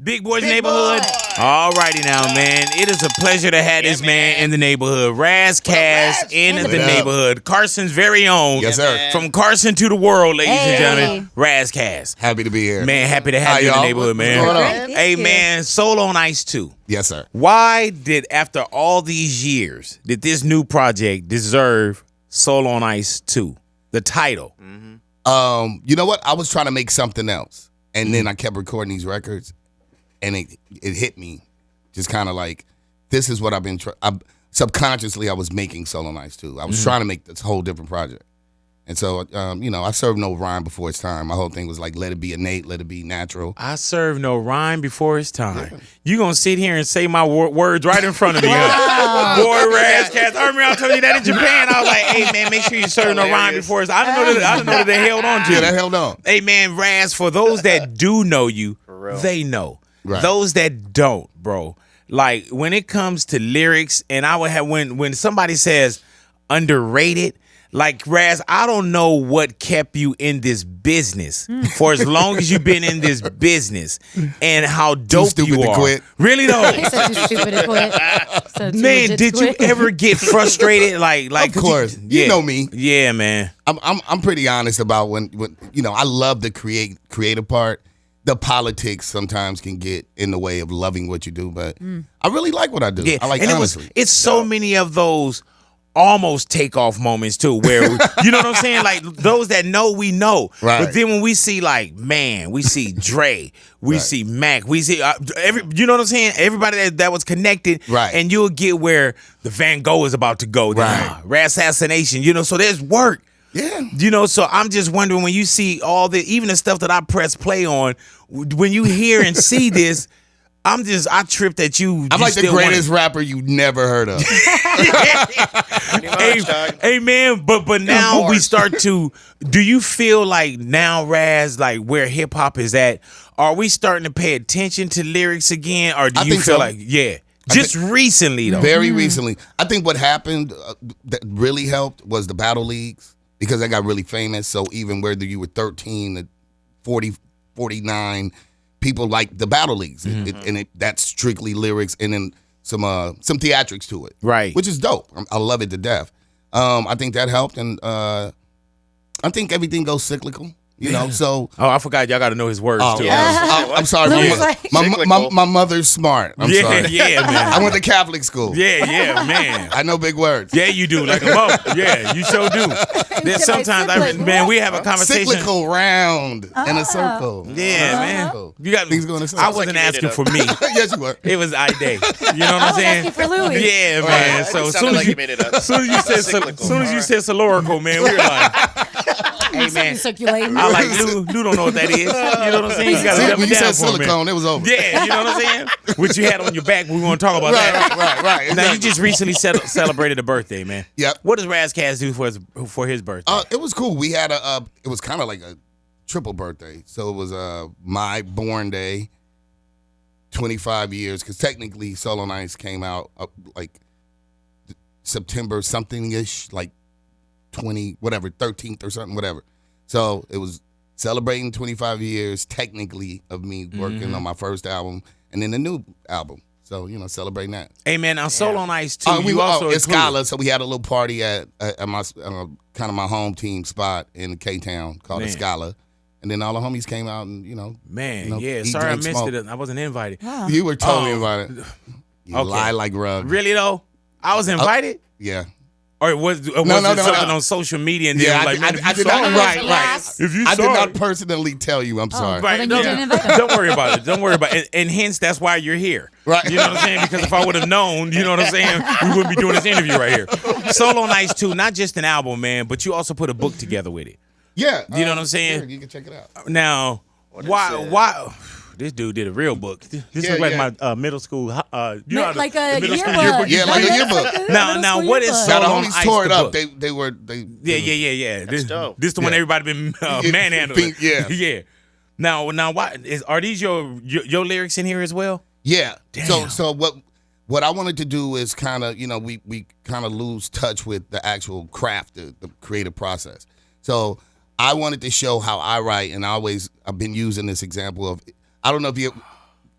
Big Boy's Neighborhood. All righty now, man. It is a pleasure to have this man in the neighborhood. Kass in the neighborhood. Carson's very own. Yes, sir. From Carson to the world, ladies and gentlemen. Kass. Happy to be here. Man, happy to have you in the neighborhood, man. What's going on? Hey, man, Soul on Ice 2. Yes, sir. Why did, after all these years, did this new project deserve Soul on Ice 2? The title. You know what? I was trying to make something else. And then I kept recording these records. And it hit me, just kind of like, this is what I've been subconsciously I was making Soul on Ice 2. I was trying to make this whole different project. And so, I served no rhyme before its time. My whole thing was like, let it be innate, let it be natural. I serve no rhyme before it's time. Yeah. You gonna sit here and say my words right in front of me, huh? Boy, Kass. I remember I told you that in Japan. I was like, hey, man, make sure you serve no rhyme before it's time. I didn't know that they held on to you. Yeah, they held on. Hey, man, Raz, for those that do know you, they know. Right. Those that don't, bro, like when it comes to lyrics, and I would have when somebody says underrated, like Raz, I don't know what kept you in this business for as long as you've been in this business, and how dope you are. To quit. Really though, he's so too stupid to quit. So man, did you ever get frustrated? Like, of course, you know me. Yeah, man. I'm pretty honest about when I love the creative part. The politics sometimes can get in the way of loving what you do, but I really like what I do. Yeah. I like honestly. It's so many of those almost takeoff moments too, where you know what I'm saying? Like those that know, we know. Right. But then when we see we see Dre, we see Mac, we see you know what I'm saying? Everybody that was connected, right? And you'll get where the Van Gogh is about to go, right? Assassination, so there's work. Yeah. So I'm just wondering when you see even the stuff that I press play on, when you hear and see this, I tripped at you. I'm like the greatest rapper you never heard of. Hey man, but now we start to, do you feel like now, Raz, like where hip hop is at, are we starting to pay attention to lyrics again? Or do you feel like, just recently though? Very recently. I think what happened that really helped was the battle leagues. Because I got really famous, so even whether you were 13 to 40, 49, people like the battle leagues, that's strictly lyrics and then some theatrics to it, right? Which is dope. I love it to death. I think that helped, and I think everything goes cyclical. So I forgot y'all got to know his words too. I'm sorry, my mother's smart. I'm sorry. Yeah, man. I went to Catholic school. Yeah, man. I know big words. Yeah, you do, like a mother. Yeah, you sure do. Then sometimes, we have a conversation. Cyclical round in a circle. Yeah, man. You got things going to circle. I wasn't asking for me. Yes, you were. It was I day. You know what I'm saying? Asking for Louis. Yeah, man. So as soon as you said calorical, man, we were like, hey, man. Circulating. I like Lou don't know what that is. You know what I'm saying? You gotta when you said silicone, it was over. Yeah, you know what I'm saying? What you had on your back, we want to talk about that. Right. Now you just recently celebrated a birthday, man. Yep. What does Kass do for his birthday? It was cool. We had it was kind of like a triple birthday. So it was my born day, 25 years, because technically Soul on Ice came out like September something-ish, like 13th or something, whatever. So it was celebrating 25 years technically of me working on my first album and then the new album. So, celebrating that. Hey, man, now Soul on Ice, too. We also at Scala, so we had a little party at my kind of my home team spot in K-Town called the Scala. And then all the homies came out and, eat, sorry I missed smoke. it. I wasn't invited. Wow. You were totally invited. You lie like rug. Really, though? I was invited? Yeah. Or was it something on social media? And I did not. Right. If you I did not personally tell you. I'm sorry. Right. Well, Don't worry about it. Don't worry about it. And hence, that's why you're here. Right. You know what I'm saying? Because if I would have known, you know what I'm saying, we wouldn't be doing this interview right here. Soul on Ice 2, not just an album, man, but you also put a book together with it. Yeah. You know what I'm saying? Sure, you can check it out. Now, why? This dude did a real book. This is like my middle school. Like a yearbook. Yeah, like a yearbook. Now, what is Now the Soul on homies Ice? tore it the up. book? They This dope. the one everybody been manhandling. Yeah. Now, why are these your lyrics in here as well? Yeah. Damn. So what I wanted to do is kind of we kind of lose touch with the actual craft, the creative process. So I wanted to show how I write, and I've been using this example of, I don't know if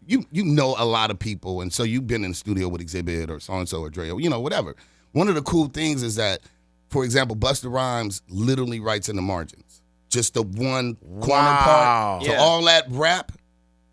you know a lot of people, and so you've been in the studio with Exhibit or so-and-so or Dre, or, whatever. One of the cool things is that, for example, Busta Rhymes literally writes in the margins. Just the one corner part. So all that rap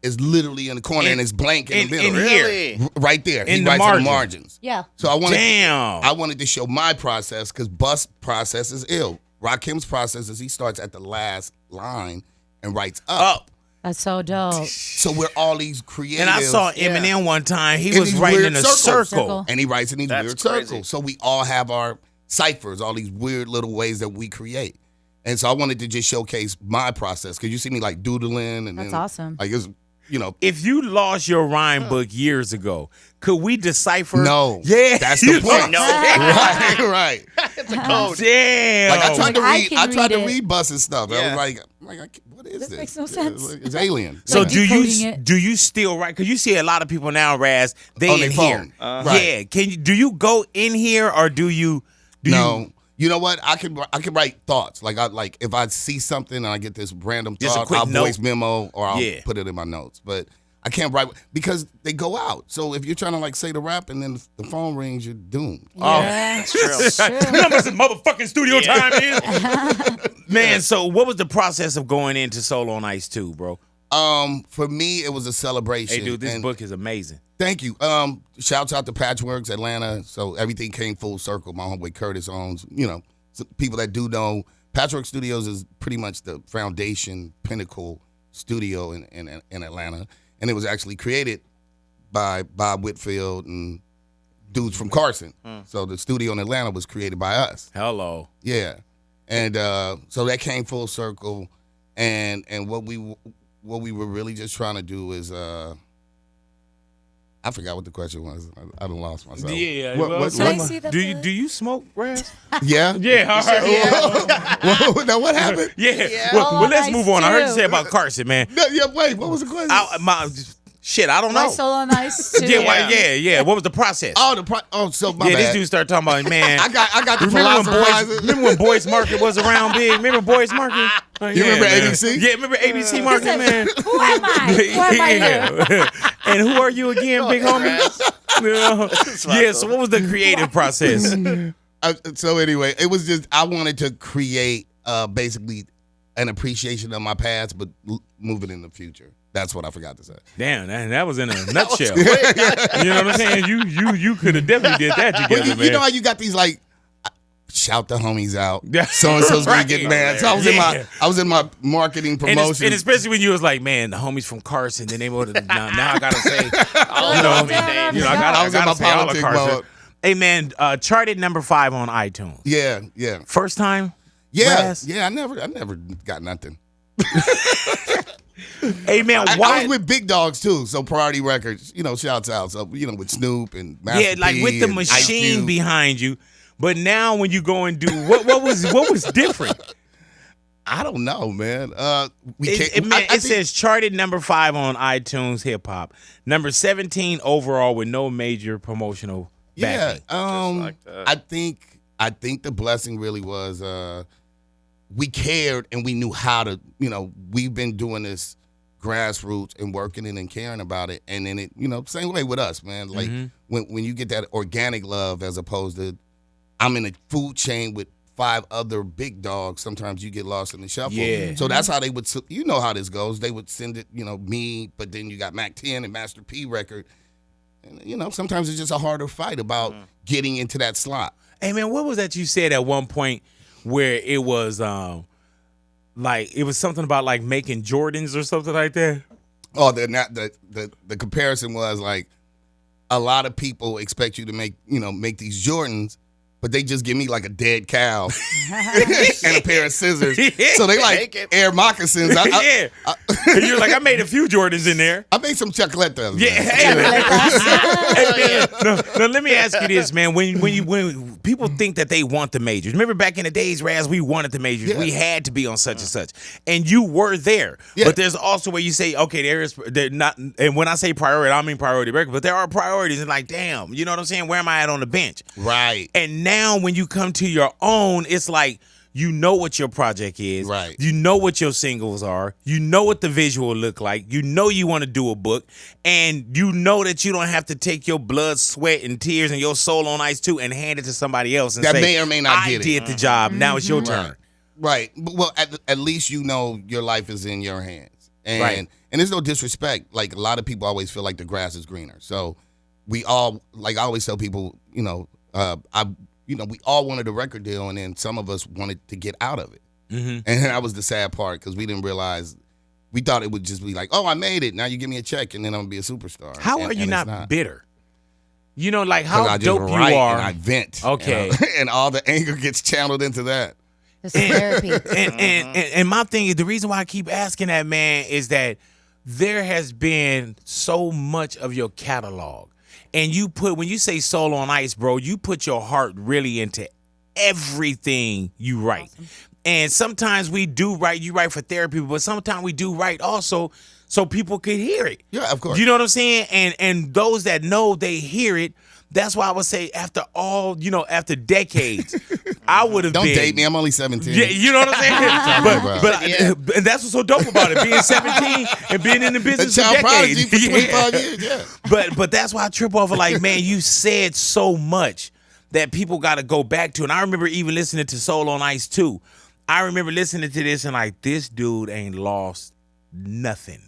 is literally in the corner and it's blank in the middle. Here. Right there. He writes in the margins. Yeah. So I wanted to show my process because Bust's process is ill. Rakim's process is he starts at the last line and writes up. That's so dope. So we're all these creatives. And I saw Eminem one time. He was writing in a circle. And he writes in these weird circles. So we all have our ciphers, all these weird little ways that we create. And so I wanted to just showcase my process because you see me like doodling. And that's awesome. Like it's, If you lost your rhyme book years ago, could we decipher? No. Yeah. That's the point. No. Right. It's a code. Damn. Like I tried to it. read Bus's stuff. Yeah. I was like, what is this? This makes no sense. It's alien. So Like do you still write? Because you see a lot of people now, Raz, they in here. Right. Yeah. Do you go in here or do you? No. You know what? I can write thoughts. Like if I see something and I get this random Just a thought, quick I'll note. voice memo or I'll put it in my notes. But I can't write because they go out. So if you're trying to say the rap and then the phone rings, you're doomed. Yeah. It's true. You know how much motherfucking studio time is? Man, so what was the process of going into Solo on Ice 2, bro? For me, it was a celebration. Hey, dude, this book is amazing. Thank you. Shouts out to Patchworks Atlanta. So everything came full circle. My homeboy Curtis owns, so people that do know, Patchwork Studios is pretty much the foundation, pinnacle studio in Atlanta. And it was actually created by Bob Whitfield and dudes from Carson. So the studio in Atlanta was created by us. Hello. Yeah. And so that came full circle. And what we were really just trying to do is I forgot what the question was. I done lost myself. Yeah. Do you smoke, Raz? Yeah. Yeah. All right. Now what happened? Yeah. Well, let's move on. I heard you say about Carson, man. No, wait. What was the question? I don't know. My Solo on Ice too. Yeah. What was the process? So my bad. This dude started talking about, man. I got the Remember when Boys Market was around big? Remember Boys Market? You remember ABC? Yeah, remember ABC Market, man? Who am I? Who am I here? And who are you again, big homie? So what was the creative process? So anyway, it was just I wanted to create basically an appreciation of my past, but move it in the future. That's what I forgot to say. Damn, that was in a nutshell. You know what I'm saying? You could have definitely did that together, man. You know how you got these like shout the homies out. So and so's gonna get mad. So I was in my marketing promotion, and especially when you was like, man, the homies from Carson. Then they would have now I gotta say, I was in my politics mode. Hey man, charted number 5 on iTunes. Yeah. First time. Yeah. Raz? Yeah. I never got nothing. Hey man, I was with big dogs too, so Priority Records, shouts out. So with Snoop and Master like P with the and machine IQ. behind you. But now when you go and do what was different? I don't know, man. It says charted number 5 on iTunes hip hop, number 17 overall with no major promotional backing. I think the blessing really was we cared and we knew how to. We've been doing this grassroots and working it and caring about it, and then it same way with us, man. Like when you get that organic love as opposed to I'm in a food chain with 5 other big dogs. Sometimes you get lost in the shuffle. Yeah. So that's how they would. You know how this goes. They would send it. Me, but then you got Mac 10 and Master P record. And sometimes it's just a harder fight about getting into that slot. Hey man, what was that you said at one point where it was like it was something about like making Jordans or something like that? Oh, the comparison was like a lot of people expect you to make these Jordans, but they just give me like a dead cow and a pair of scissors. So they like air moccasins. And you're like, I made a few Jordans in there. I made some chocolatas. Yeah. No, let me ask you this, man. When people think that they want the majors, remember back in the days, Raz, we wanted the majors. Yeah. We had to be on such and such, and you were there. Yeah. But there's also where you say, okay, they're not. And when I say priority, I don't mean priority record, but there are priorities. And like, damn, you know what I'm saying? Where am I at on the bench? Right. And now when you come to your own, it's like You know what your project is. Right. You know what your singles are. You know what the visual look like. You know you want to do a book. And you know that you don't have to take your blood, sweat, and tears and your soul on ice too and hand it to somebody else and that say, may or may not I get it. did the job. Now it's your turn. Right. Well, at least you know your life is in your hands. And there's no disrespect. Like, a lot of people always feel like the grass is greener. So we all, like I always tell people, we all wanted a record deal, and then some of us wanted to get out of it. Mm-hmm. And that was the sad part, because we didn't realize, we thought it would just be like, oh, I made it. Now you give me a check, and then I'm going to be a superstar. How are you not bitter? You know, like how dope you are. And I vent. Okay. And all the anger gets channeled into that. It's therapy. And my thing is, the reason why I keep asking that, man, is that there has been so much of your catalog. And when you say Soul on Ice, bro, you put your heart really into everything you write. Awesome. And sometimes we do write, you write for therapy, but sometimes we do write also so people could hear it. Yeah, of course. You know what I'm saying? And those that know, they hear it. That's why I would say after decades, I would have been. Don't date me. I'm only 17. Yeah, you know what I'm saying? but that's what's so dope about it, being 17 and being in the business for decades. For 25 years, yeah. But that's why I trip off of, like, man, you said so much that people got to go back to. And I remember even listening to Soul on Ice too. I remember listening to this and like, this dude ain't lost nothing.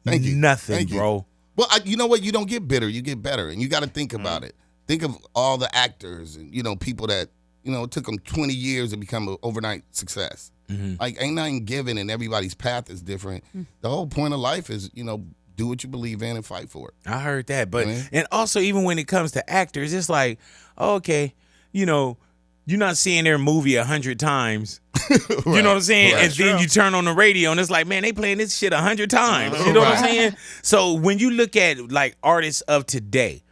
Thank you. Nothing, Thank bro. You. Well, you know what? You don't get bitter. You get better. And you got to think about it. Think of all the actors and, people that, it took them 20 years to become an overnight success. Mm-hmm. Like, ain't nothing given, and everybody's path is different. Mm-hmm. The whole point of life is, do what you believe in and fight for it. I heard that. But, and also, even when it comes to actors, it's like, okay, you're not seeing their movie 100 times. Right. You know what I'm saying? Right. And then you turn on the radio and it's like, man, they playing this shit 100 times. You know what I'm saying? So when you look at like artists of today,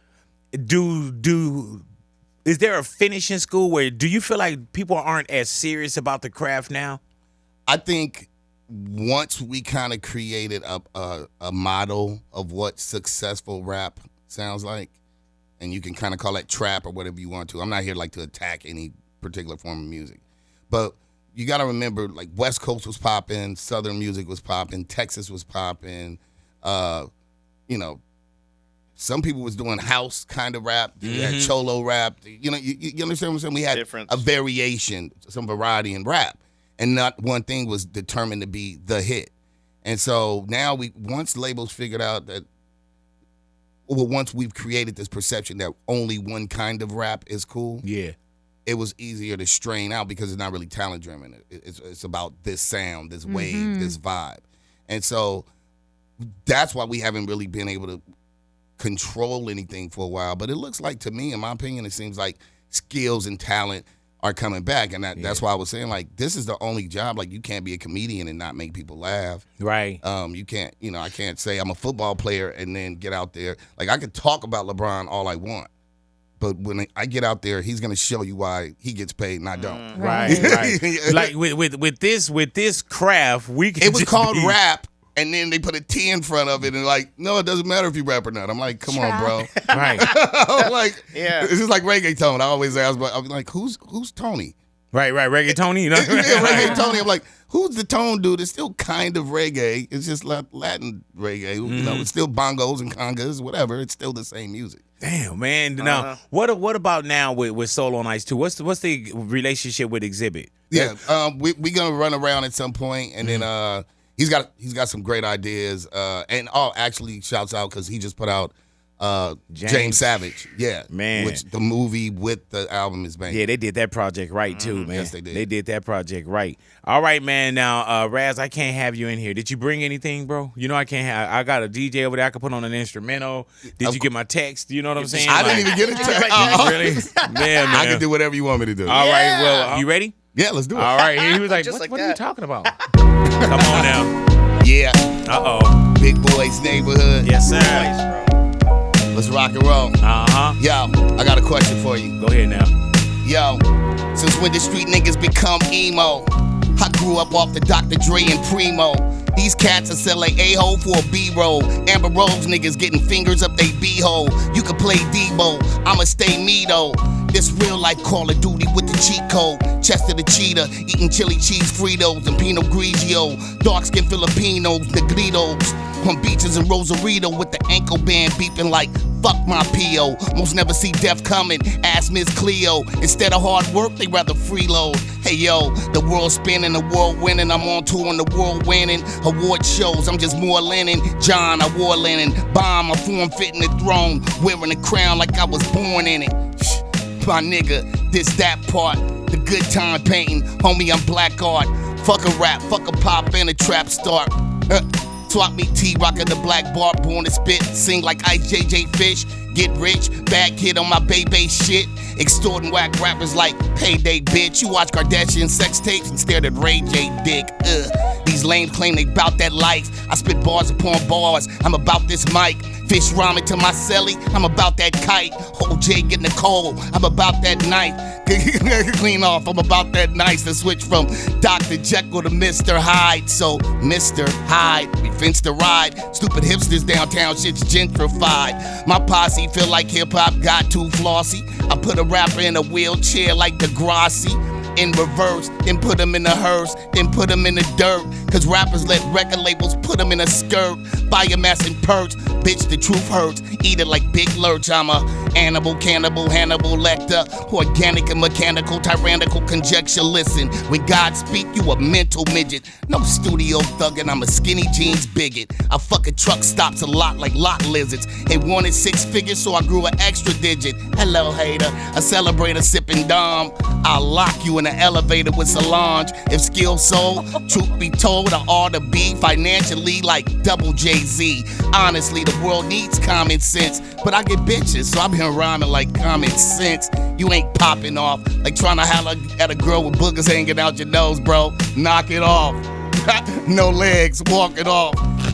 is there a finishing school where do you feel like people aren't as serious about the craft now? I think once we kind of created a model of what successful rap sounds like, and you can kind of call that trap or whatever you want to. I'm not here to attack any particular form of music. But you got to remember, like, West Coast was popping, Southern music was popping, Texas was popping. Some people was doing house kind of rap. You had cholo rap. You understand what I'm saying? We had a variation, some variety in rap. And not one thing was determined to be the hit. And so now once labels figured out that, once we've created this perception that only one kind of rap is cool, it was easier to strain out because it's not really talent driven. It's about this sound, this wave, this vibe. And so that's why we haven't really been able to control anything for a while. But it looks like, to me, in my opinion, it seems like skills and talent are coming back. And that's why I was saying, like, this is the only job. Like, you can't be a comedian and not make people laugh. Right. You can't, I can't say I'm a football player and then get out there. Like, I could talk about LeBron all I want. But when I get out there, he's gonna show you why he gets paid and I don't. Right. Like with this craft, it was called rap, and then they put a T in front of it, and like, no, it doesn't matter if you rap or not. I'm like, come on, bro. Right. I'm like, this is like reggaeton. I always ask, but I'm like, who's Tony? Right, reggaeton. Yeah, reggae Tony. I'm like, who's the tone dude? It's still kind of reggae. It's just Latin reggae. It's still bongos and congas, whatever. It's still the same music. Damn, man. Now, what about now with Soul on Ice 2? What's the relationship with Exhibit? Yeah, we gonna run around at some point, and then he's got some great ideas. And actually, shouts out because he just put out James Savage. Yeah, man. Which the movie with the album is banging. Yeah, they did that project right too, man. Yes, they did. They did that project right. All right, man. Now, Raz, I can't have you in here. Did you bring anything, bro? I can't have. I got a DJ over there. I could put on an instrumental. Did you get my text? You know what I'm saying? I didn't even get a text. Really? Man. I can do whatever you want me to do. All right. Well, you ready? Yeah, let's do it. All right. He was like, what are you talking about? Come on now. Yeah. Uh-oh. Big Boy's Neighborhood. Yes, sir. Let's rock and roll. Uh-huh. Yo, I got a question for you. Go ahead now. Yo, since when did street niggas become emo? I grew up off the Dr. Dre and Primo. These cats are selling A-hole for a B-roll. Amber Rose niggas getting fingers up they B-hole. You can play Debo, I'ma stay me though. This real life Call of Duty with the cheat code. Chest of the cheetah, eating chili cheese Fritos and Pinot Grigio. Dark skinned Filipinos, Negritos. On beaches in Rosarito with the ankle band beeping like fuck my P.O. Most never see death coming, ask Miss Cleo. Instead of hard work, they rather freeload. Hey yo, the world spinning, the world winning. I'm on tour on the world winning. Award shows, I'm just more linen. John, I wore linen. Bomb, I form fitting the throne. Wearing a crown like I was born in it. My nigga, this that part. The good time painting, homie, I'm black art. Fuck a rap, fuck a pop and a trap start. Swap me T-Rocker the black bar, born to spit. Sing like IJJ Fish, get rich. Bad kid on my baby shit. Extorting whack rappers like Payday bitch. You watch Kardashian sex tapes and stared at Ray J dick. These lames claim they bout that life. I spit bars upon bars, I'm about this mic. Fish ramen to my celly, I'm about that kite. Whole J getting the cold, I'm about that knife. Clean off, I'm about that nice. To switch from Dr. Jekyll to Mr. Hyde. So, Mr. Hyde, we fince to ride. Stupid hipsters downtown, shit's gentrified. My posse feel like hip-hop got too flossy. I put a rapper in a wheelchair like Degrassi. In reverse, then put them in the hearse, then put them in the dirt. Cause rappers let record labels put them in a skirt. Biomass and perch, bitch the truth hurts. Eat it like Big Lurch, I'm a animal, cannibal, Hannibal Lecter. Organic and mechanical, tyrannical conjecture. Listen, when God speak, you a mental midget. No studio thuggin', I'm a skinny jeans bigot. I fuck a truck stops a lot like lot lizards. They wanted 6 figures, so I grew an extra digit. Hello hater, a celebrator sipping Dom. I'll lock you in the elevator with Solange. If skill sold, truth be told, I ought to be financially like double Jay-Z. Honestly, the world needs common sense, but I get bitches, so I've been rhyming like common sense. You ain't popping off like trying to holler at a girl with boogers hanging out your nose, bro. Knock it off. No legs, walk it off.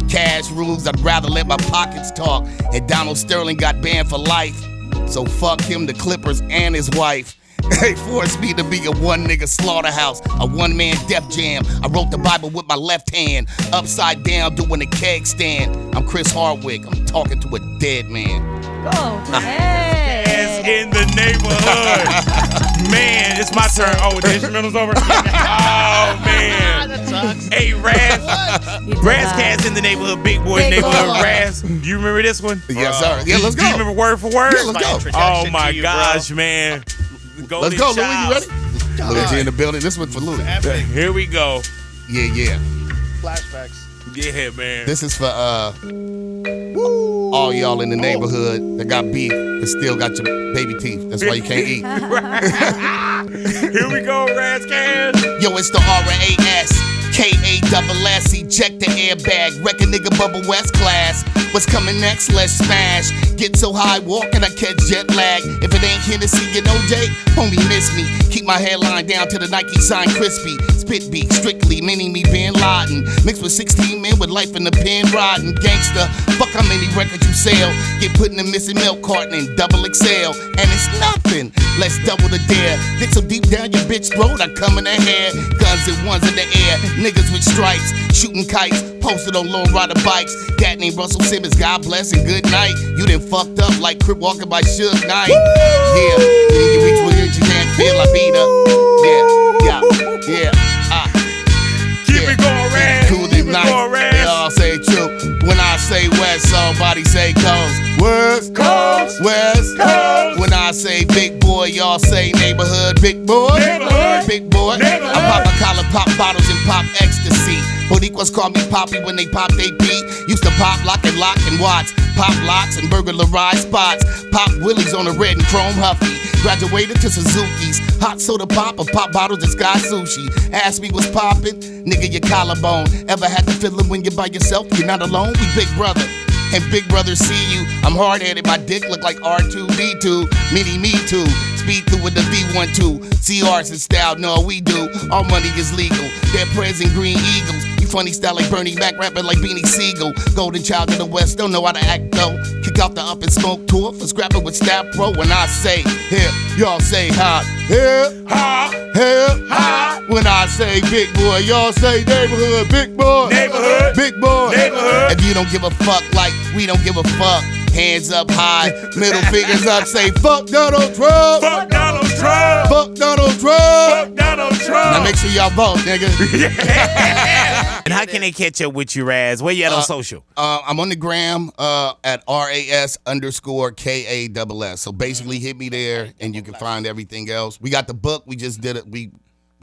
Cash rules, I'd rather let my pockets talk. And Donald Sterling got banned for life, so fuck him, the Clippers, and his wife. They forced me to be a one nigga slaughterhouse, a one man Def Jam. I wrote the Bible with my left hand, upside down doing a keg stand. I'm Chris Hardwick, I'm talking to a dead man. Go, hey. Kass in the neighborhood. Man, it's my turn. Oh, the instrumental's over? Oh, man. That sucks. Hey, Raz Kass in the neighborhood, Big Boy Big neighborhood. Boy. Raz, do you remember this one? Yes, sir. Yeah, let's go. Do you remember word for word? Yeah, let's go. Oh, my to you, gosh, bro. man. Let's go, Louis, you ready? Louis G in the building. This one's for Louis. Epic. Here we go. Yeah. Flashbacks. Yeah, man. This is for all y'all in the neighborhood that got beef but still got your baby teeth. That's why you can't eat. Here we go, Raz Kass. Yo, it's the RAS. K-A-S-S, eject the airbag, wreck a nigga Bubba West class. What's coming next? Let's smash. Get so high, walking, I catch jet lag. If it ain't Hennessy, you know Jay, homie miss me. Keep my hairline down to the Nike sign crispy. Spit beat, strictly, mini me Bin Laden. Mixed with 16 men with life in the pen riding. Gangster, fuck how many records you sell. Get put in the missing milk carton in double XL. And it's nothing, let's double the dare. Dick so deep down your bitch throat, I come in the hair. Guns and ones in the air. Niggas with stripes, shooting kites, posted on low rider bikes. Cat named Russell Simmons, God bless and good night. You done fucked up like Crip walking by Suge Knight. Yeah, then you reach where you can't feel I beat her. Yeah. Keep it going, Raz. Cool Keep it night. going, Raz. They all say true. When I say west, somebody say coast. West Coast. West Coast. When I say big boy, y'all say neighborhood. Big boy, Neighborhood. Big boy. Neighborhood. I pop a collar, pop bottles, and pop ecstasy. Boricuas call me Poppy when they pop they pee. Used to pop lock and watch. Pop locks and burglarize spots. Pop willies on a red and chrome huffy. Graduated to Suzuki's. Hot soda pop or pop bottles of Sky Sushi. Ask me what's poppin', nigga, your collarbone. Ever had the feeling when you're by yourself, you're not alone? We big brother. And big brother see you. I'm hard-headed, my dick look like R2-D2. Mini me too. Speed through with the V12. CRs in style, no we do. All money is legal. They're present green eagles. You funny style like Bernie Mac, rapping like Beanie Siegel. Golden child of the West, don't know how to act though. Kick off the Up and Smoke tour for scrapping with Staff Pro. When I say hip, y'all say hot. Hip, hop, hip, hop. When I say big boy, y'all say neighborhood. Big boy, neighborhood, big boy, neighborhood. If you don't give a fuck like we don't give a fuck, hands up high, middle fingers up, say fuck Donald Trump. Fuck Donald Trump. Fuck Donald Trump. Fuck Donald Trump. Now make sure y'all vote, nigga. And how can they catch up with you, Raz? Where you at on social? I'm on the gram at RAS_KASS. So basically hit me there and you can find everything else. We got the book. We just did it. We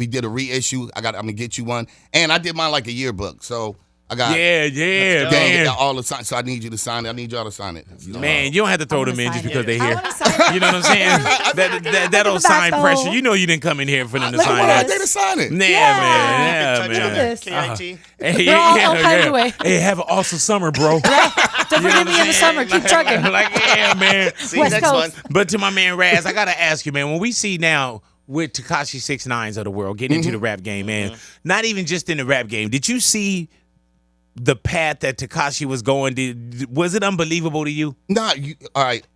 did a reissue. I'm gonna get you one. And I did mine like a yearbook. So I got man. all the sign. So I need you to sign it. I need y'all to sign it. Man, you don't have to throw them in just because they're here. I You know what I'm saying? that don't sign pressure. You know you didn't come in here for them to sign I that. did to sign it. Man. Look at this. KIT. Hey, We're all kinds of way. Hey, have an awesome summer, bro. Don't forget me in the summer. Keep trucking. Like, yeah, man. See you West next Coast. one. But to my man Raz, I gotta ask you, man. When we see now with Tekashi 6ix9ines of the world getting into the rap game, man, not even just in the rap game. Did you see the path that Tekashi was going? Was it unbelievable to you? Nah, all right.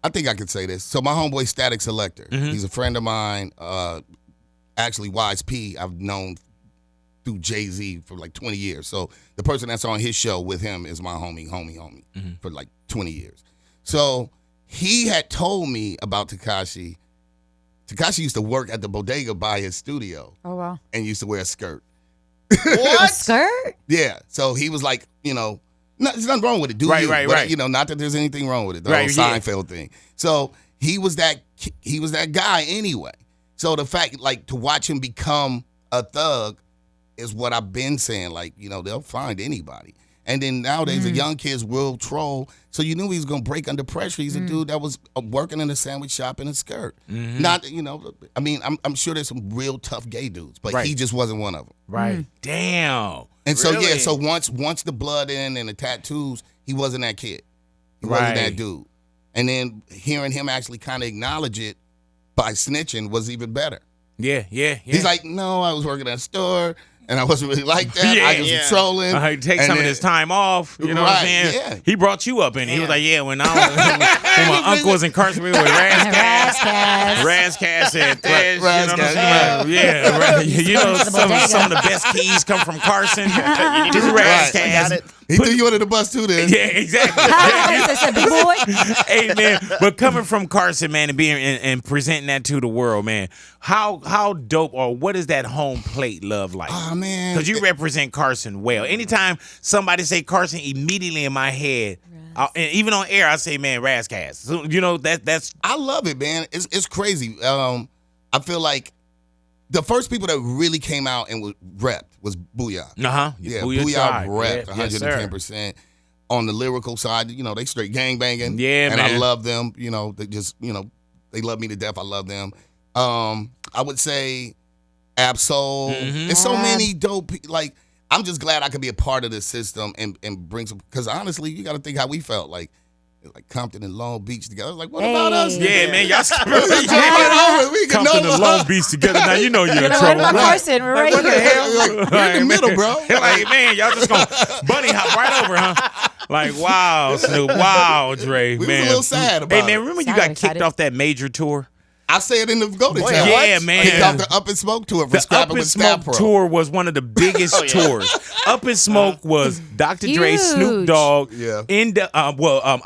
I think I could say this. So my homeboy Static Selector, he's a friend of mine. Actually, Wise P, I've known through Jay-Z for like 20 years. So the person that's on his show with him is my homie for like 20 years. So he had told me about Tekashi. Tekashi used to work at the bodega by his studio Oh, wow. and used to wear a skirt. A skirt? Yeah. So he was like, there's nothing wrong with it, dude. Right. Not that there's anything wrong with it. The Right, whole yeah. Seinfeld thing. So he was that guy anyway. So the fact, like, to watch him become a thug is what I've been saying. Like, they'll find anybody. And then nowadays, the young kids will troll. So you knew he was going to break under pressure. He's a dude that was working in a sandwich shop in a skirt. Not, I mean, I'm sure there's some real tough gay dudes, but he just wasn't one of them. Right. Damn. And so, Really? so once the blood in and the tattoos, he wasn't that kid. He wasn't that dude. And then hearing him actually kind of acknowledge it by snitching was even better. Yeah. He's like, no, I was working at a store. And I wasn't really like that. I just was trolling. Take some of this time off. You know what I'm saying? Yeah. He brought you up, and he was like, "Yeah, when my uncle was incarcerated with Raz Kass and Thresh, Raz you know what I'm Kass, saying? Yeah, right. You know some of the best keys come from Carson. Just Raz Kass. He threw you under the bus too, then. Yeah, exactly. I said, big boy. Hey man, but coming from Carson, man, and being and presenting that to the world, man, how dope or what is that home plate love like? Oh, man. Because you represent Carson well. Anytime somebody say Carson, immediately in my head, and even on air, I say, man, Raz Kass. So, that's. I love it, man. It's crazy. I feel like the first people that really came out and was repped was Booyah. Yeah, Booyah repped 110%. On the lyrical side, they straight gangbanging. Yeah, and man. I love them. They just, they love me to death. I love them. I would say Absol. There's so many dope. Like, I'm just glad I could be a part of this system and bring some. Because honestly, you got to think how we felt. Like Compton and Long Beach together. I was like, what about us? Yeah, man, y'all We can Compton and Long Beach together. Now you know you're in What trouble. about Carson? We're right here. We're in the middle, bro. Like, man, y'all just gonna bunny hop right over, huh? Like, wow, Snoop, wow, Dre, We man. was a little sad about Hey, man, remember you got kicked off that major tour? I say it in the Golden Child. Yeah, man. Kicked off the Up and Smoke tour for The Up scrapping and with Staff Smoke Pro. tour was one of the biggest tours. Up and Smoke was Dr. Dre, Huge. Snoop Dogg, Yeah.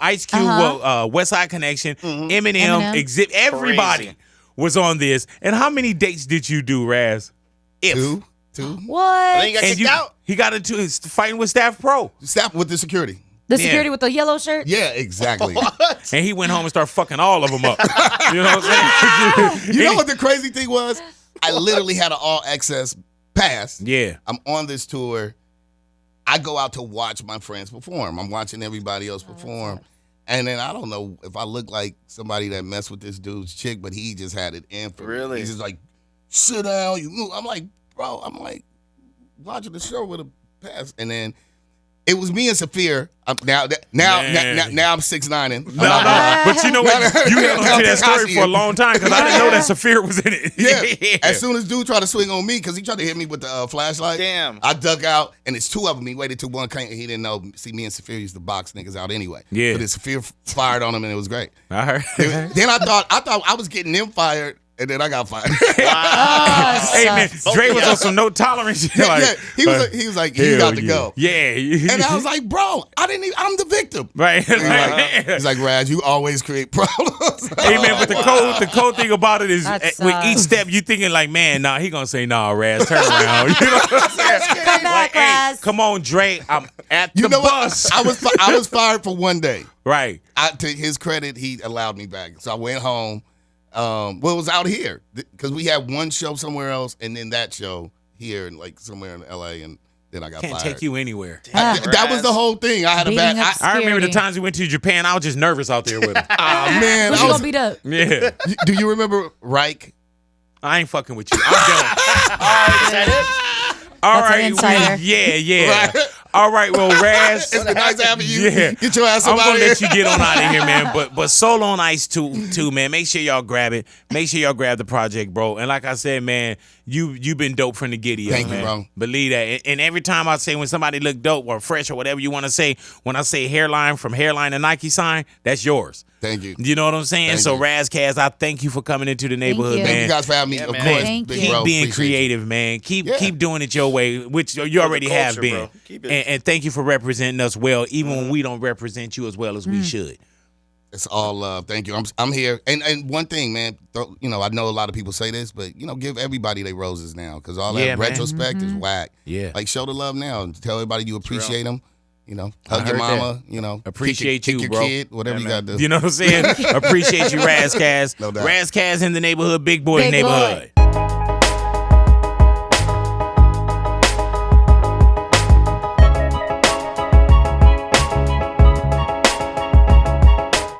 Ice Cube, West Side Connection, Eminem. Everybody Crazy. was on this. And how many dates did you do, Raz? Two. What? Then you got kicked out. He got into his fighting with Staff Pro. Staff with the security. The security with the yellow shirt? Yeah, exactly. And he went home and started fucking all of them up. You know what I'm saying? You know what the crazy thing was? I literally had an all access pass. Yeah. I'm on this tour. I go out to watch my friends perform. I'm watching everybody else perform. And then I don't know if I look like somebody that messed with this dude's chick, but he just had it in for me. Really? He's just like, sit down, you move. I'm like, bro, watching the show with a pass. And then It was me and Saphir. Now I'm 6'9" and But you know what? You held on to that story for a long time because I didn't know that Saphir was in it. Yeah. As soon as dude tried to swing on me because he tried to hit me with the flashlight. Damn. I duck out and it's two of them. He waited till one came. He didn't know. See, me and Saphir used to box niggas out anyway. Yeah. But Saphir fired on him and it was great. I heard. Then I thought I was getting them fired. And then I got fired. Hey man, Dre was on some no tolerance. Yeah, he was like, you got to go. Yeah. And I was like, bro, I'm the victim. Right. He's like, Raz, you always create problems. Hey man, but the cold thing about it is with each sucks. step you thinking like, man, nah, he gonna say nah, Raz, turn around. You know what I'm saying? Come back, Like, hey, Raz. come on, Dre, I'm at the You know bus. what? I was fired for one day. Right. To his credit, he allowed me back. So I went home. It was out here because we had one show somewhere else, and then that show here, and like somewhere in L.A. And then I got Can't fired. take you anywhere. That was the whole thing. I had a Beating bad. up I remember the Security. times we went to Japan. I was just nervous out there with him. Man, Who's I you was, gonna beat up? Yeah. do you remember Reich? I ain't fucking with you. I'm done. Is that it? All That's an right. insider. Yeah. Right. All right. Well, Raz. It's been nice having you. Yeah. Get your ass I'm up out gonna of here. let you get on out of here, man. But Soul on Ice too, man. Make sure y'all grab it. Make sure y'all grab the project, bro. And like I said, man, you been dope from the giddy up, Thank you, man. bro. Believe that. And every time I say when somebody look dope or fresh or whatever you want to say, when I say hairline from hairline to Nike sign, that's yours. Thank you. You know what I'm saying? Thank So you. Raz Kass, I thank you for coming into the neighborhood, you. man. Thank you guys for having me. Yeah, of man. course, Thank big you. Keep bro. being Appreciate you. creative, man. Keep Yeah. doing it your way, which you already the have culture, been. bro. Keep it. And thank you for representing us well, even when we don't represent you as well as we should. It's all love. Thank you. I'm here. And one thing, man, I know a lot of people say this, but give everybody their roses now because all Yeah, that man. retrospect is whack. Yeah. Like show the love now and tell everybody you appreciate them. Hug I your heard mama. Appreciate kick you, your bro. kid, whatever you got to do. You know what I'm saying? Appreciate you, Raz Kass. No doubt. Raz Kass in the neighborhood, Big Boy's Big Boy. neighborhood.